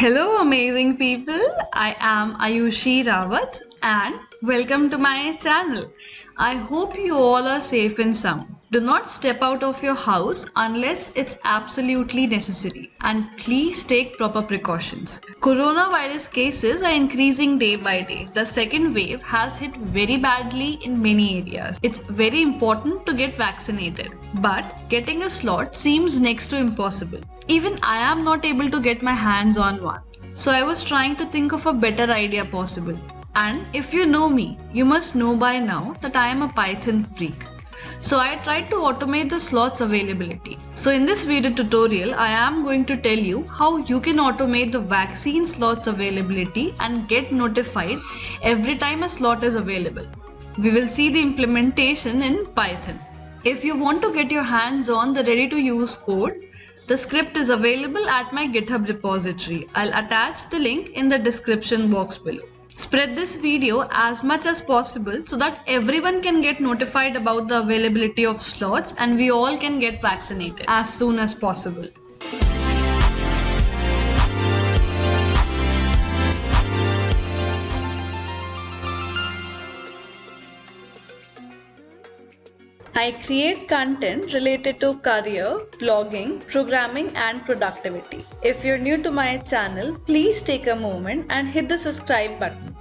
Hello, amazing people. I am Ayushi Rawat and welcome to my channel. I hope you all are safe and sound. Do not step out of your house unless it's absolutely necessary and please take proper precautions. Coronavirus cases are increasing day by day. The second wave has hit very badly in many areas. It's very important to get vaccinated, but getting a slot seems next to impossible. Even I am not able to get my hands on one. So I was trying to think of a better idea possible. And if you know me, you must know by now that I am a Python freak. So I tried to automate the slots availability. So in this video tutorial, I am going to tell you how you can automate the vaccine slots availability and get notified every time a slot is available. We will see the implementation in Python. If you want to get your hands on the ready to use code, the script is available at my GitHub repository. I'll attach the link in the description box below. Spread this video as much as possible so that everyone can get notified about the availability of slots and we all can get vaccinated as soon as possible. I create content related to career, blogging, programming and productivity. If you're new to my channel, please take a moment and hit the subscribe button.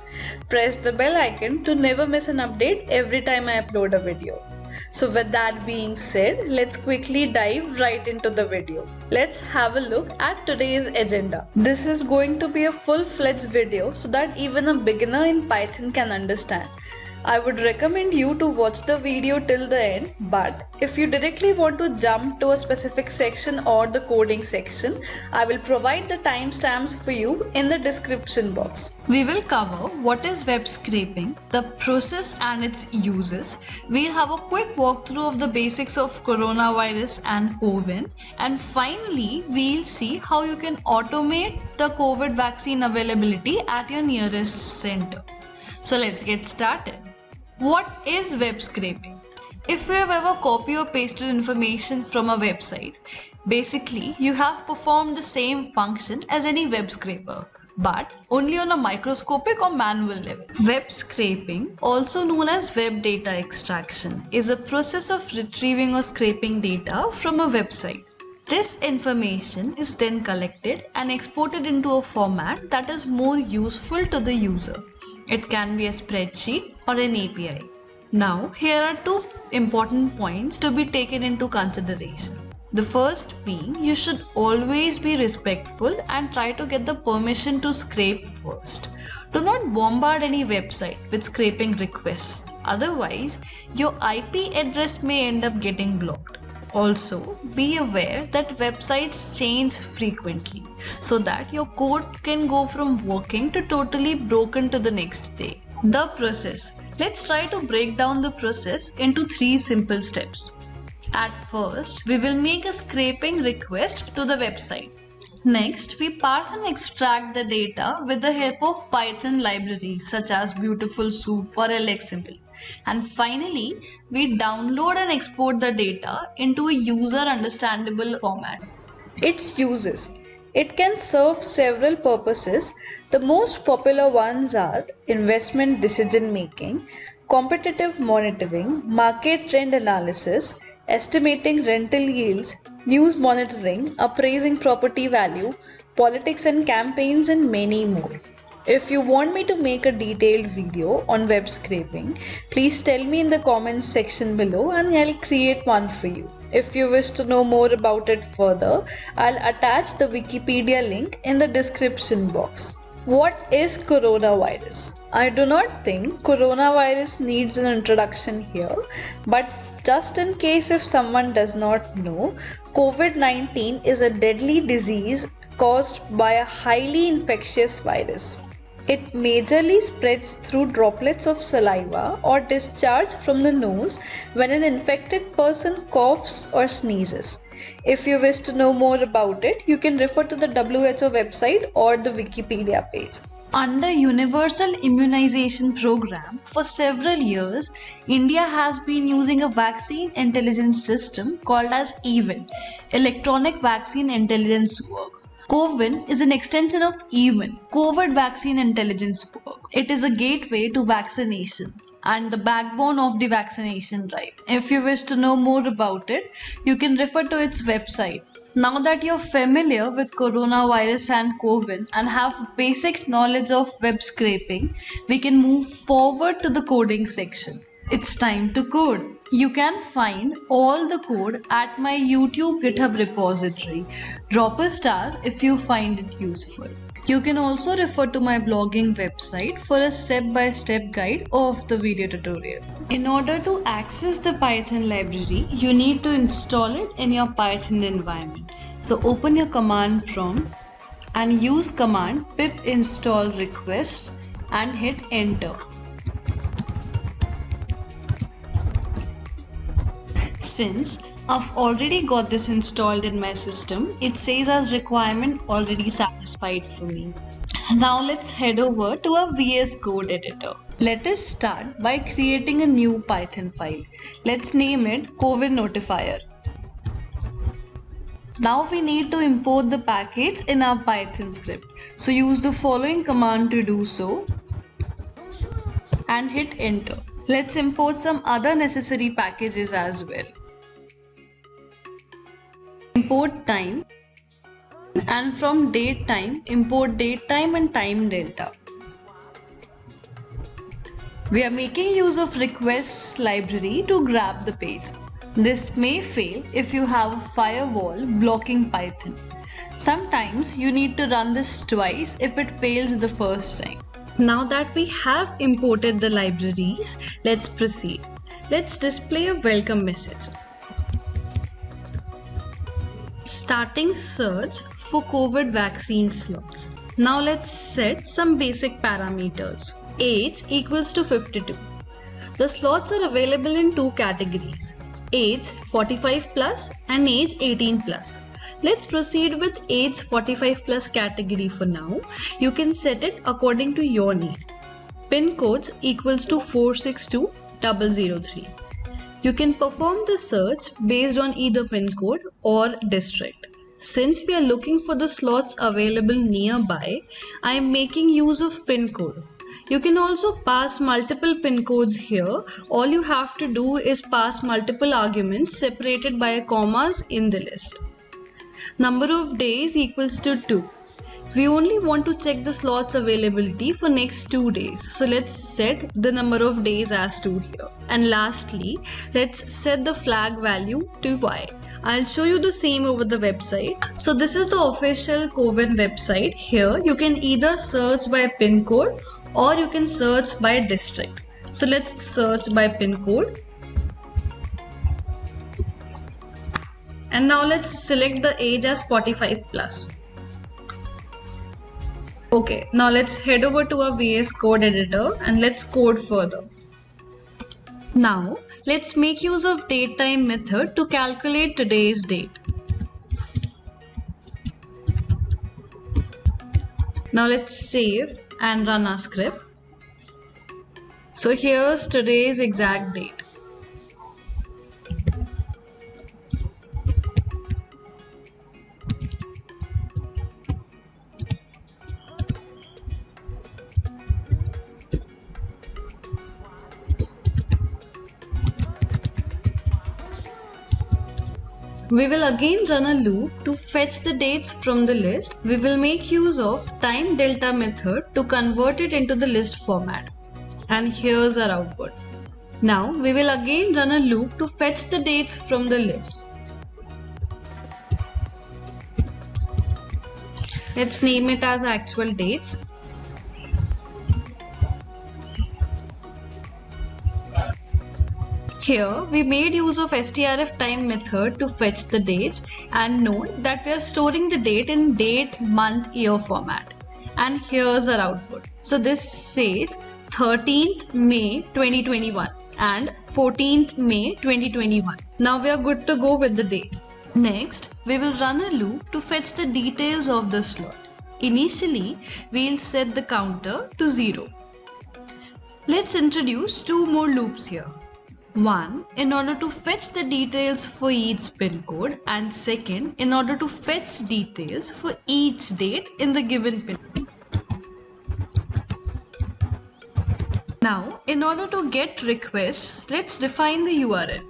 Press the bell icon to never miss an update every time I upload a video. So with that being said, let's quickly dive right into the video. Let's have a look at today's agenda. This is going to be a full-fledged video so that even a beginner in Python can understand. I would recommend you to watch the video till the end, but if you directly want to jump to a specific section or the coding section, I will provide the timestamps for you in the description box. We will cover what is web scraping, the process and its uses. We'll have a quick walkthrough of the basics of coronavirus and COVID, and finally we'll see how you can automate the COVID vaccine availability at your nearest center. So let's get started. What is web scraping? If you have ever copied or pasted information from a website, basically you have performed the same function as any web scraper, but only on a microscopic or manual level. Web scraping, also known as web data extraction, is a process of retrieving or scraping data from a website. This information is then collected and exported into a format that is more useful to the user. It can be a spreadsheet or an API. Now, here are two important points to be taken into consideration. The first being, you should always be respectful and try to get the permission to scrape first. Do not bombard any website with scraping requests. Otherwise, your IP address may end up getting blocked. Also, be aware that websites change frequently so that your code can go from working to totally broken to the next day. The process. Let's try to break down the process into 3 simple steps. At first, we will make a scraping request to the website. Next, we parse and extract the data with the help of Python libraries such as Beautiful Soup or LXML. And finally, we download and export the data into a user understandable format. Its uses. It can serve several purposes. The most popular ones are investment decision making, competitive monitoring, market trend analysis, estimating rental yields, news monitoring, appraising property value, politics and campaigns, and many more. If you want me to make a detailed video on web scraping, please tell me in the comments section below and I'll create one for you. If you wish to know more about it further, I'll attach the Wikipedia link in the description box. What is coronavirus? I do not think coronavirus needs an introduction here, but just in case if someone does not know, COVID-19 is a deadly disease caused by a highly infectious virus. It majorly spreads through droplets of saliva or discharge from the nose when an infected person coughs or sneezes. If you wish to know more about it, you can refer to the WHO website or the Wikipedia page. Under Universal Immunization Program, for several years, India has been using a vaccine intelligence system called as EVIN, Electronic Vaccine Intelligence Work. CoVIN is an extension of EVIN, COVID Vaccine Intelligence Work. It is a gateway to vaccination and the backbone of the vaccination drive. If you wish to know more about it, you can refer to its website. Now that you're familiar with coronavirus and CoVIN and have basic knowledge of web scraping, we can move forward to the coding section. It's time to code. You can find all the code at my YouTube GitHub repository. Drop a star if you find it useful. You can also refer to my blogging website for a step-by-step guide of the video tutorial. In order to access the Python library, you need to install it in your Python environment. So open your command prompt and use command pip install request and hit enter. Since I've already got this installed in my system, it says as requirement already satisfied for me. Now let's head over to our VS Code editor. Let us start by creating a new Python file. Let's name it COVID Notifier. Now we need to import the package in our Python script. So use the following command to do so and hit enter. Let's import some other necessary packages as well. Import time, and from date time import date time and time delta. We are making use of requests library to grab the page. This may fail if you have a firewall blocking Python. Sometimes you need to run this twice if it fails the first time. Now that we have imported the libraries, let's proceed. Let's display a welcome message. Starting search for COVID vaccine slots. Now let's set some basic parameters. Age equals to 52. The slots are available in two categories: age 45 plus and age 18 plus. Let's proceed with age 45 plus category for now. You can set it according to your need. Pin codes equals to 462003. You can perform the search based on either pin code or district. Since we are looking for the slots available nearby, I am making use of pin code. You can also pass multiple pin codes here. All you have to do is pass multiple arguments separated by commas in the list. Number of days equals to 2. We only want to check the slots availability for next 2 days. So let's set the number of days as 2 here. And lastly, let's set the flag value to Y. I'll show you the same over the website. So this is the official CoVIN website. Here you can either search by pin code or you can search by district. So let's search by pin code. And now let's select the age as 45 plus. Okay, now let's head over to our VS Code editor and let's code further. Now let's make use of datetime method to calculate today's date. Now let's save and run our script. So here's today's exact date. We will again run a loop to fetch the dates from the list. We will make use of time delta method to convert it into the list format. And here's our output. Now we will again run a loop to fetch the dates from the list. Let's name it as actual dates. Here we made use of strf time method to fetch the dates, and note that we are storing the date in date, month, year format. And here's our output. So this says 13th May 2021 and 14th May 2021. Now we are good to go with the dates. Next, we will run a loop to fetch the details of the slot. Initially, we'll set the counter to 0. Let's introduce two more loops here. One, in order to fetch the details for each pin code, and second, in order to fetch details for each date in the given pin. Now, in order to get requests, let's define the URL.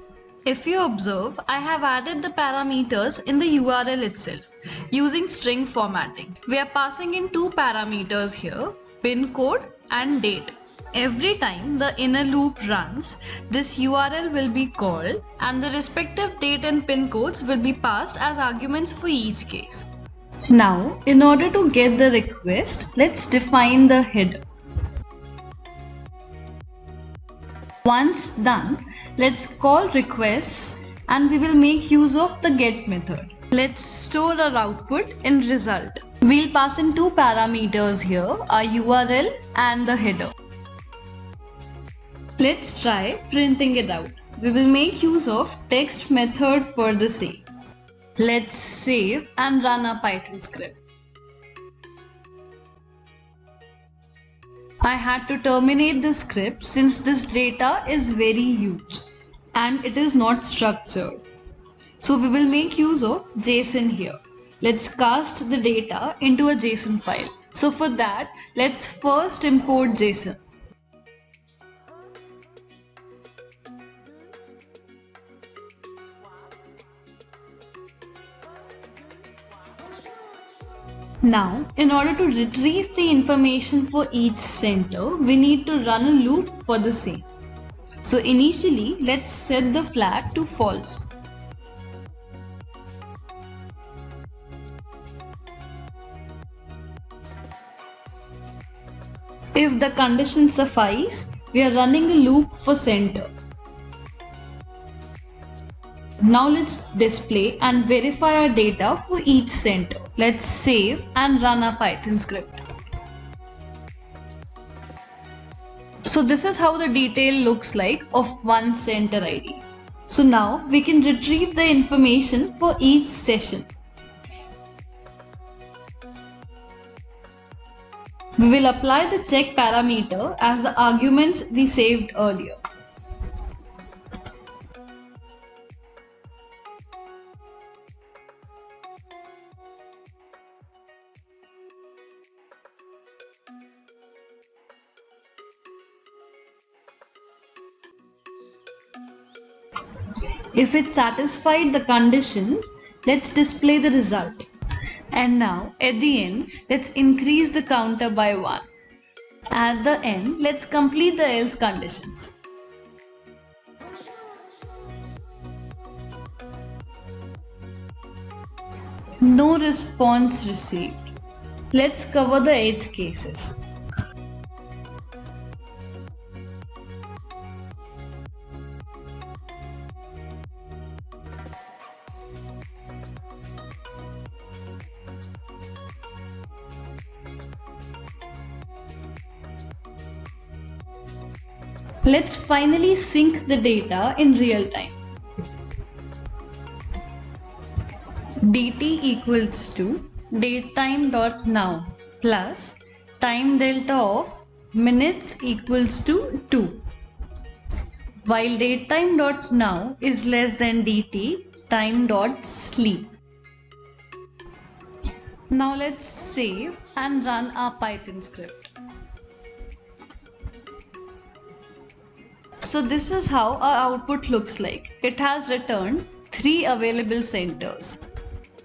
If you observe, I have added the parameters in the URL itself using string formatting. We are passing in two parameters here, pin code and date. Every time the inner loop runs, this URL will be called and the respective date and pin codes will be passed as arguments for each case. Now, in order to get the request, let's define the header. Once done, let's call requests and we will make use of the get method. Let's store our output in result. We'll pass in two parameters here, our URL and the header. Let's try printing it out. We will make use of text method for the same. Let's save and run our Python script. I had to terminate the script since this data is very huge and it is not structured. So we will make use of JSON here. Let's cast the data into a JSON file. So for that, let's first import JSON. Now, in order to retrieve the information for each center, we need to run a loop for the same. So initially, let's set the flag to false. If the condition suffices, we are running a loop for center. Now let's display and verify our data for each center. Let's save and run our Python script. So this is how the detail looks like of one center ID. So now we can retrieve the information for each session. We will apply the check parameter as the arguments we saved earlier. If it satisfied the conditions, let's display the result. And now at the end, let's increase the counter by 1. At the end, let's complete the else conditions. No response received. Let's cover the edge cases. Let's finally sync the data in real time. dt equals to datetime.now plus time delta of minutes equals to 2. While datetime.now is less than dt time.sleep. Now let's save and run our Python script. So this is how our output looks like. It has returned 3 available centers.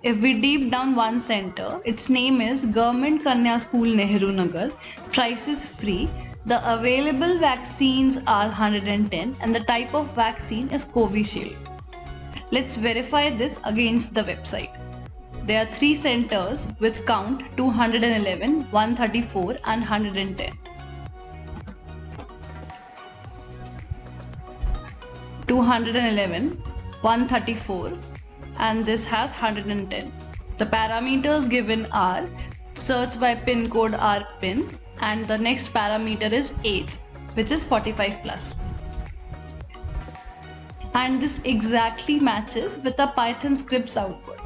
If we deep down one center, its name is Government Kanya School Nehru Nagar, price is free, the available vaccines are 110 and the type of vaccine is Covishield. Let's verify this against the website. There are 3 centers with count 211, 134 and 110. 211, 134 and this has 110. The parameters given are search by pin code rpin and the next parameter is age, which is 45 plus. And this exactly matches with the Python script's output.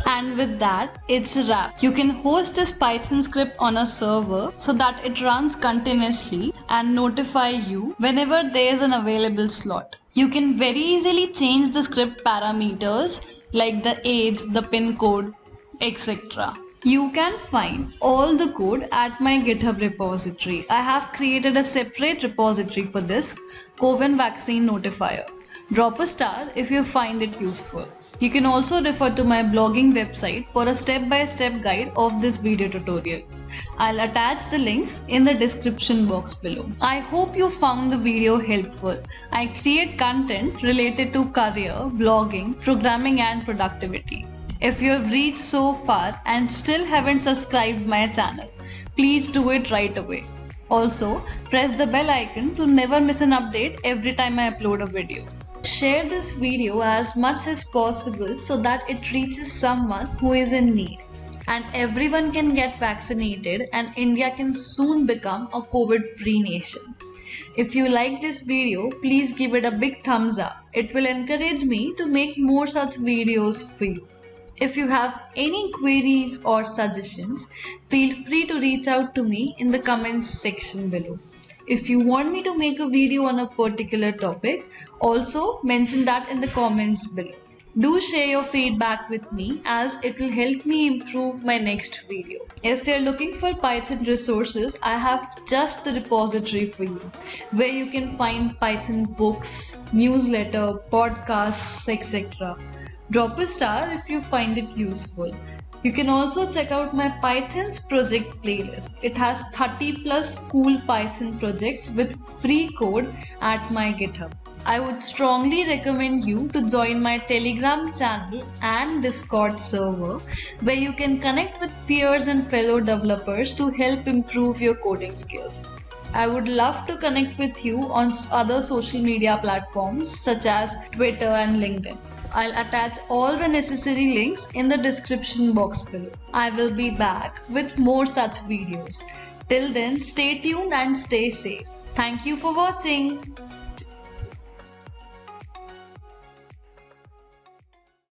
And with that, it's a wrap. You can host this Python script on a server so that it runs continuously and notify you whenever there is an available slot. You can very easily change the script parameters like the age, the pin code, etc. You can find all the code at my GitHub repository. I have created a separate repository for this COVID vaccine notifier. Drop a star if you find it useful. You can also refer to my blogging website for a step-by-step guide of this video tutorial. I'll attach the links in the description box below. I hope you found the video helpful. I create content related to career, blogging, programming and productivity. If you have reached so far and still haven't subscribed my channel, please do it right away. Also, press the bell icon to never miss an update every time I upload a video. Share this video as much as possible so that it reaches someone who is in need. And everyone can get vaccinated and India can soon become a COVID-free nation. If you like this video, please give it a big thumbs up. It will encourage me to make more such videos for you. If you have any queries or suggestions, feel free to reach out to me in the comments section below. If you want me to make a video on a particular topic, also mention that in the comments below. Do share your feedback with me as it will help me improve my next video. If you're looking for Python resources, I have just the repository for you, where you can find Python books, newsletter, podcasts, etc. Drop a star if you find it useful. You can also check out my Python's project playlist. It has 30 plus cool Python projects with free code at my GitHub. I would strongly recommend you to join my Telegram channel and Discord server, where you can connect with peers and fellow developers to help improve your coding skills. I would love to connect with you on other social media platforms such as Twitter and LinkedIn. I'll attach all the necessary links in the description box below. I will be back with more such videos. Till then, stay tuned and stay safe. Thank you for watching.